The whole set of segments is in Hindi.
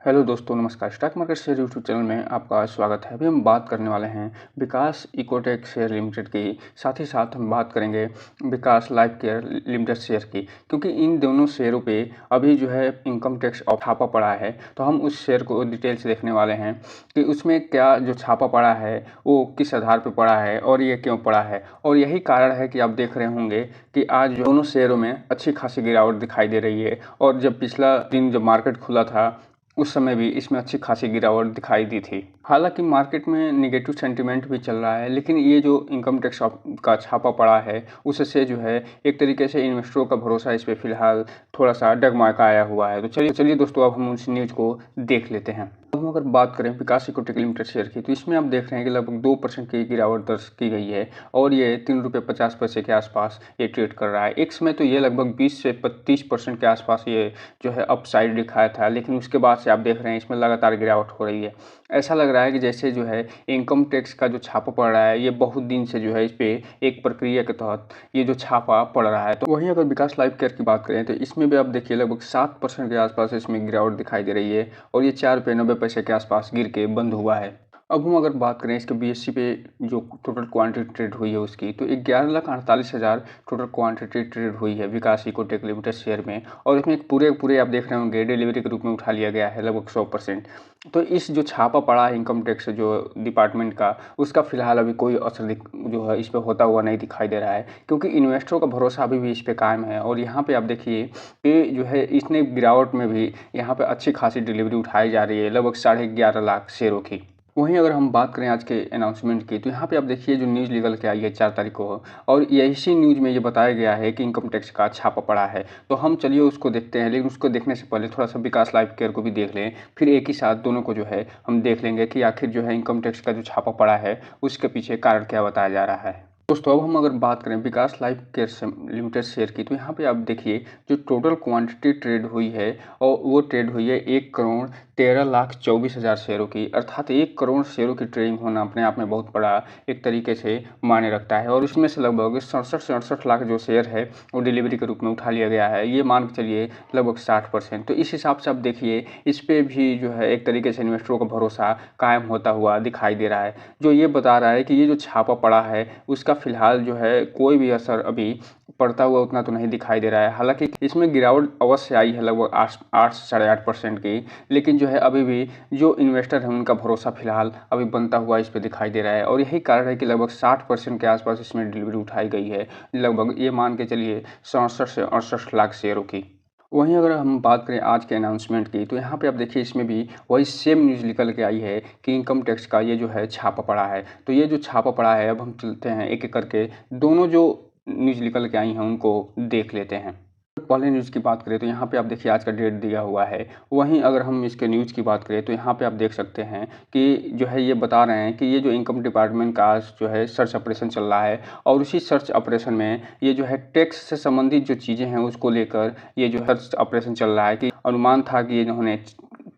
हेलो दोस्तों, नमस्कार। Stock market share YouTube channel में आपका स्वागत है। अभी हम बात करने वाले हैं विकास इकोटेक शेयर लिमिटेड की, साथ ही साथ हम बात करेंगे विकास लाइफ केयर लिमिटेड शेयर की, क्योंकि इन दोनों शेयरों पे अभी जो है इनकम टैक्स और छापा पड़ा है। तो हम उस शेयर को डिटेल से देखने वाले हैं कि उसमें क्या जो छापा पड़ा है वो किस आधार पर पड़ा है और ये क्यों पड़ा है। और यही कारण है कि आप देख रहे होंगे कि आज दोनों शेयरों में अच्छी खासी गिरावट दिखाई दे रही है। और जब पिछला दिन जब मार्केट खुला था उस समय भी इसमें अच्छी खासी गिरावट दिखाई दी थी। हालांकि मार्केट में निगेटिव सेंटीमेंट भी चल रहा है, लेकिन ये जो इनकम टैक्स का छापा पड़ा है उससे जो है एक तरीके से इन्वेस्टरों का भरोसा इस पे फिलहाल थोड़ा सा डगमगाया हुआ है। तो चलिए दोस्तों, अब हम उस न्यूज़ को देख लेते हैं। अब हम अगर बात करें विकास इकोटेक लिमिटेड शेयर की, तो इसमें आप देख रहे हैं कि लगभग 2% की गिरावट दर्ज की गई है और ये ₹3.50 के आसपास ये ट्रेड कर रहा है। एक समय तो ये लगभग 20 से 30% के आसपास ये जो है अपसाइड दिखाया था, लेकिन उसके बाद से आप देख रहे हैं इसमें लगातार गिरावट हो रही है। ऐसा लग रहा है कि जैसे जो है इनकम टैक्स का जो छापा पड़ रहा है ये बहुत दिन से जो है इस पे एक प्रक्रिया के तहत ये जो छापा पड़ रहा है। तो वहीं अगर विकास लाइफ केयर की बात करें तो इसमें भी आप देखिए लगभग 7% के आसपास इसमें गिरावट दिखाई दे रही है और ये ₹4.90 के आसपास गिर के बंद हुआ है। अब हम अगर बात करें इसके बीएससी पे जो टोटल क्वांटिटी ट्रेड हुई है उसकी, तो 11,48,000 टोटल क्वांटिटी ट्रेड हुई है विकास इकोटेक लिमिटेड शेयर में। और इसमें पूरे आप देख रहे होंगे डिलीवरी के रूप में उठा लिया गया है लगभग 100%। तो इस जो छापा पड़ा है इनकम टैक्स जो डिपार्टमेंट का, उसका फिलहाल अभी कोई असर जो है इस पर होता हुआ नहीं दिखाई दे रहा है, क्योंकि इन्वेस्टरों का भरोसा अभी भी इस पे कायम है। और यहाँ पे आप देखिए कि जो है इसने गिरावट में भी यहाँ पे अच्छी खासी डिलीवरी उठाई जा रही है लगभग 11.5 लाख शेयरों की। वहीं अगर हम बात करें आज के अनाउंसमेंट की, तो यहाँ पे आप देखिए जो न्यूज़ निकल के आई है 4 तारीख को, और इसी न्यूज़ में ये बताया गया है कि इनकम टैक्स का छापा पड़ा है। तो हम चलिए उसको देखते हैं, लेकिन उसको देखने से पहले थोड़ा सा विकास लाइफ केयर को भी देख लें, फिर एक ही साथ दोनों को जो है हम देख लेंगे कि आखिर जो है इनकम टैक्स का जो छापा पड़ा है उसके पीछे कारण क्या बताया जा रहा है। दोस्तों, अब हम अगर बात करें विकास लाइफ केयर लिमिटेड शेयर की, तो यहाँ पे आप देखिए जो टोटल क्वांटिटी ट्रेड हुई है और वो ट्रेड हुई है 1,13,24,000 शेयरों की। अर्थात 1 करोड़ शेयरों की ट्रेडिंग होना अपने आप में बहुत बड़ा एक तरीके से मायने रखता है। और उसमें से लगभग 67 से 68 लाख जो शेयर है वो डिलीवरी के रूप में उठा लिया गया है। ये मान के चलिए लगभग 60%। तो इस हिसाब से आप देखिए इस पर भी जो है एक तरीके से इन्वेस्टरों का भरोसा कायम होता हुआ दिखाई दे रहा है, जो ये बता रहा है कि ये जो छापा पड़ा है उसका फिलहाल जो है कोई भी असर अभी पड़ता हुआ उतना तो नहीं दिखाई दे रहा है। हालांकि इसमें गिरावट अवश्य आई है लगभग 8 से 8.5% की, लेकिन जो है अभी भी जो इन्वेस्टर हैं उनका भरोसा फिलहाल अभी बनता हुआ इस पे दिखाई दे रहा है। और यही कारण है कि लगभग 60% के आसपास इसमें डिलीवरी उठाई गई है, लगभग ये मान के चलिए 67 से 68 लाख शेयरों की। वहीं अगर हम बात करें आज के अनाउंसमेंट की, तो यहाँ पे आप देखिए इसमें भी वही सेम न्यूज़ निकल के आई है कि इनकम टैक्स का ये जो है छापा पड़ा है। तो ये जो छापा पड़ा है, अब हम चलते हैं एक-एक करके दोनों जो न्यूज़ निकल के आई हैं उनको देख लेते हैं। पहले न्यूज़ की बात करें तो यहाँ पे आप देखिए आज का डेट दिया हुआ है। वहीं अगर हम इसके न्यूज़ की बात करें तो यहाँ पे आप देख सकते हैं कि जो है ये बता रहे हैं कि ये जो इनकम डिपार्टमेंट का आज जो है सर्च ऑपरेशन चल रहा है, और उसी सर्च ऑपरेशन में ये जो है टैक्स से संबंधित जो चीज़ें हैं उसको लेकर ये जो सर्च ऑपरेशन चल रहा है कि अनुमान था कि इन्होंने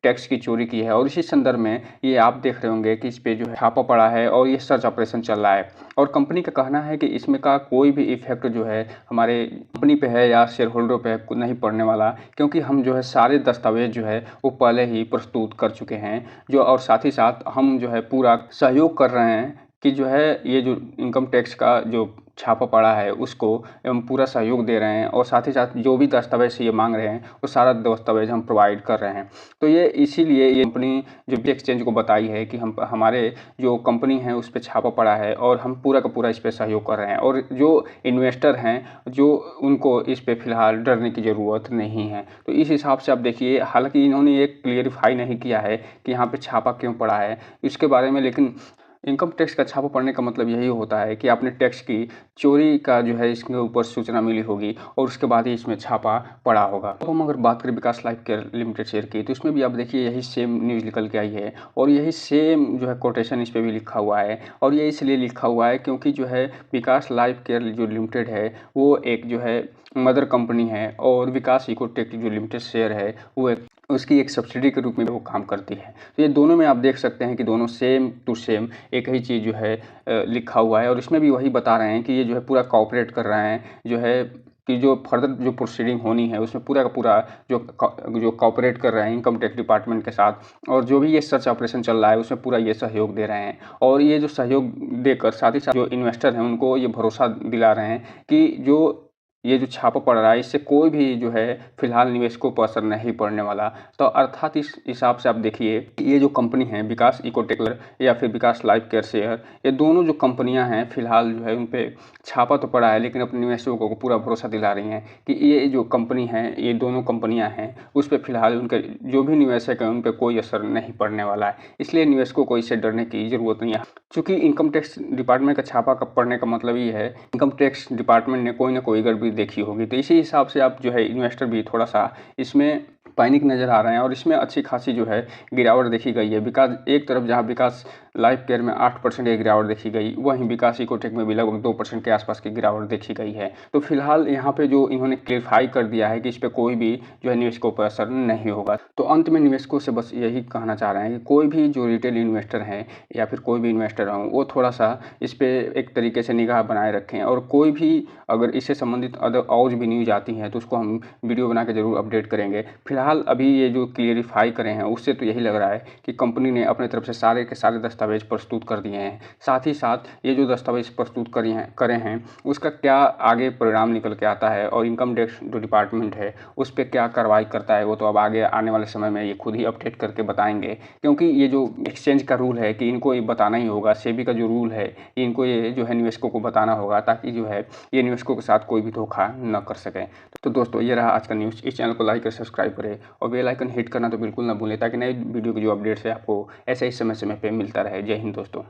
टैक्स की चोरी की है। और इसी संदर्भ में ये आप देख रहे होंगे कि इस पे जो है छापा पड़ा है और ये सर्च ऑपरेशन चल रहा है। और कंपनी का कहना है कि इसमें का कोई भी इफेक्ट जो है हमारे कंपनी पे है या शेयर होल्डरों पे नहीं पड़ने वाला, क्योंकि हम जो है सारे दस्तावेज जो है वो पहले ही प्रस्तुत कर चुके हैं जो, और साथ ही साथ हम जो है पूरा सहयोग कर रहे हैं कि जो है ये जो इनकम टैक्स का जो छापा पड़ा है उसको हम पूरा सहयोग दे रहे हैं, और साथ ही साथ जो भी दस्तावेज ये मांग रहे हैं वो सारा दस्तावेज हम प्रोवाइड कर रहे हैं। तो ये इसीलिए ये कंपनी जो भी एक्सचेंज को बताई है कि हम हमारे जो कंपनी है उस पर छापा पड़ा है और हम पूरा का पूरा इस पर सहयोग कर रहे हैं, और जो इन्वेस्टर हैं जो उनको इस पर फिलहाल डरने की ज़रूरत नहीं है। तो इस हिसाब से आप देखिए, हालांकि इन्होंने ये क्लियरिफाई नहीं किया है कि यहाँ पे छापा क्यों पड़ा है इसके बारे में, लेकिन इनकम टैक्स का छापा पड़ने का मतलब यही होता है कि आपने टैक्स की चोरी का जो है इसके ऊपर सूचना मिली होगी और उसके बाद ही इसमें छापा पड़ा होगा। तो हम अगर बात करें विकास लाइफ केयर लिमिटेड शेयर की, तो इसमें भी आप देखिए यही सेम न्यूज़ निकल के आई है और यही सेम जो है कोटेशन इस पर भी लिखा हुआ है। और ये इसलिए लिखा हुआ है क्योंकि जो है विकास लाइफ केयर जो लिमिटेड है वो एक जो है मदर कंपनी है, और विकास इकोटेक जो लिमिटेड शेयर है वो एक उसकी एक सब्सिडी के रूप में वो काम करती है। तो ये दोनों में आप देख सकते हैं कि दोनों सेम टू सेम एक ही चीज़ जो है लिखा हुआ है, और इसमें भी वही बता रहे हैं कि ये जो है पूरा कोऑपरेट कर रहे हैं जो है कि जो फर्दर जो प्रोसीडिंग होनी है उसमें पूरा का पूरा जो कॉपरेट कर रहे हैं इनकम टैक्स डिपार्टमेंट के साथ, और जो भी ये सर्च ऑपरेशन चल रहा है उसमें पूरा ये सहयोग दे रहे हैं। और ये जो सहयोग देकर साथ ही साथ जो इन्वेस्टर हैं उनको ये भरोसा दिला रहे हैं कि जो ये जो छापा पड़ रहा है इससे कोई भी जो है फिलहाल निवेशकों पर असर नहीं पड़ने वाला। तो अर्थात इस हिसाब से आप देखिए ये जो कंपनी है विकास इकोटेक या फिर विकास लाइफ केयर शेयर, ये दोनों जो कंपनियां हैं फिलहाल जो है उन पे छापा तो पड़ा है लेकिन अपने निवेशकों को पूरा भरोसा दिला रही हैं कि ये जो कंपनी है, ये दोनों कंपनियां हैं उस पर फिलहाल उनके जो भी निवेशक हैं उन पर कोई असर नहीं पड़ने वाला है। इसलिए निवेशकों को इससे डरने की ज़रूरत नहीं है। चूँकि इनकम टैक्स डिपार्टमेंट का छापा पड़ने का मतलब ये है इनकम टैक्स डिपार्टमेंट ने कोई ना कोई गड़बड़ी देखी होगी। तो इसी हिसाब से आप जो है इन्वेस्टर भी थोड़ा सा इसमें पैनिक नज़र आ रहे हैं और इसमें अच्छी खासी जो है गिरावट देखी गई है। विकास एक तरफ जहां विकास लाइफ केयर में 8% की गिरावट देखी गई, वहीं विकास इकोटेक में भी लगभग 2% के आसपास की गिरावट देखी गई है। तो फिलहाल यहाँ पे जो इन्होंने क्लियरफाई कर दिया है कि इस पर कोई भी जो है निवेशकों पर असर नहीं होगा। तो अंत में निवेशकों से बस यही कहना चाह रहे हैं कि कोई भी जो रिटेल इन्वेस्टर हैं या फिर कोई भी इन्वेस्टर हों वो थोड़ा सा इस पर एक तरीके से निगाह बनाए रखें, और कोई भी अगर इससे संबंधित अदर और भी न्यूज आती हैं तो उसको हम वीडियो बना के ज़रूर अपडेट करेंगे। फिलहाल अभी ये जो क्लियरिफाई करे हैं उससे तो यही लग रहा है कि कंपनी ने अपने तरफ से सारे के सारे दस्तावेज प्रस्तुत कर दिए हैं। साथ ही साथ ये जो दस्तावेज प्रस्तुत करे हैं उसका क्या आगे परिणाम निकल के आता है और इनकम टैक्स जो डिपार्टमेंट है उस पर क्या कार्रवाई करता है वो तो अब आगे आने वाले समय में ये खुद ही अपडेट करके बताएंगे। क्योंकि ये जो एक्सचेंज का रूल है कि इनको ये बताना ही होगा, सेबी का जो रूल है इनको ये जो है निवेशकों को बताना होगा ताकि जो है ये निवेशकों के साथ कोई भी धोखा न कर सके। तो दोस्तों ये रहा आज का न्यूज़। इस चैनल को लाइक और सब्सक्राइब करें और बेल आइकन हिट करना तो बिल्कुल ना भूलें ताकि नए वीडियो की जो अपडेट्स है आपको ऐसे ही समय समय पे मिलता रहे। जय हिंद दोस्तों।